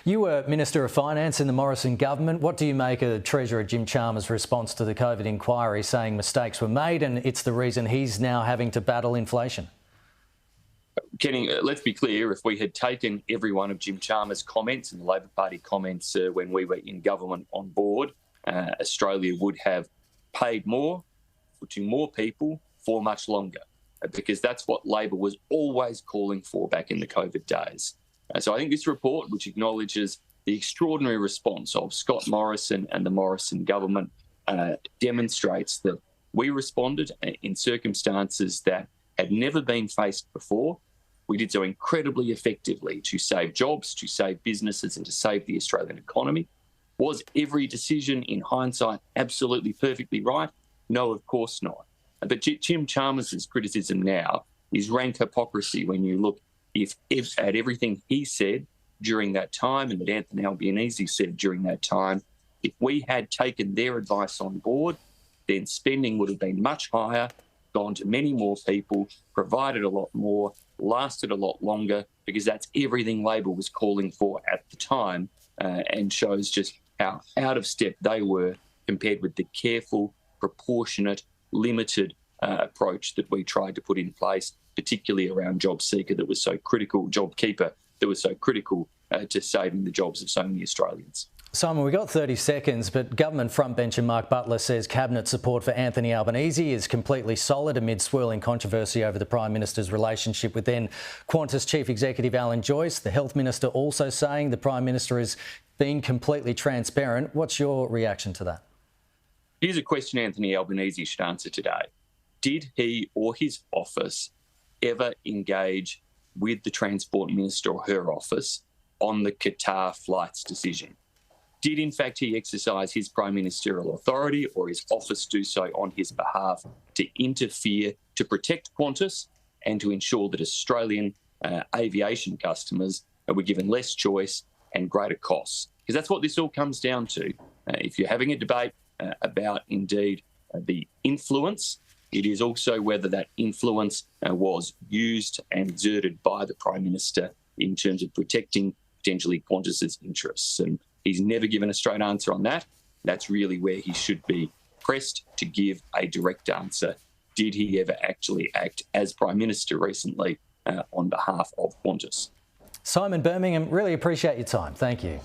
You were Minister of Finance in the Morrison government. What do you make of Treasurer Jim Chalmers' response to the COVID inquiry, saying mistakes were made and it's the reason he's now having to battle inflation? Kenny, let's be clear, if we had taken every one of Jim Chalmers' comments and the Labor Party comments when we were in government on board, Australia would have paid more, putting more people for much longer, because that's what Labor was always calling for back in the COVID days. So I think this report, which acknowledges the extraordinary response of Scott Morrison and the Morrison government, demonstrates that we responded in circumstances that had never been faced before. We did so incredibly effectively to save jobs, to save businesses and to save the Australian economy. Was every decision in hindsight absolutely perfectly right? No, of course not. But Jim Chalmers' criticism now is rank hypocrisy when you look at everything he said during that time and that Anthony Albanese said during that time. If we had taken their advice on board, then spending would have been much higher, gone to many more people, provided a lot more, lasted a lot longer, because that's everything Labor was calling for at the time, and shows just how out of step they were compared with the careful, proportionate, limited approach that we tried to put in place, particularly around JobSeeker that was so critical, JobKeeper that was so critical to saving the jobs of so many Australians. Simon, we've got 30 seconds, but government frontbencher Mark Butler says cabinet support for Anthony Albanese is completely solid amid swirling controversy over the Prime Minister's relationship with then Qantas Chief Executive Alan Joyce. The Health Minister also saying the Prime Minister is being completely transparent. What's your reaction to that? Here's a question Anthony Albanese should answer today. Did he or his office ever engage with the Transport Minister or her office on the Qatar flights decision? Did, in fact, he exercise his prime ministerial authority or his office do so on his behalf to interfere to protect Qantas and to ensure that Australian aviation customers were given less choice and greater costs? Because that's what this all comes down to. If you're having a debate about, indeed, the influence, it is also whether that influence was used and exerted by the Prime Minister in terms of protecting potentially Qantas's interests. And he's never given a straight answer on that. That's really where he should be pressed to give a direct answer. Did he ever actually act as Prime Minister recently on behalf of Qantas? Simon, Birmingham, really appreciate your time. Thank you.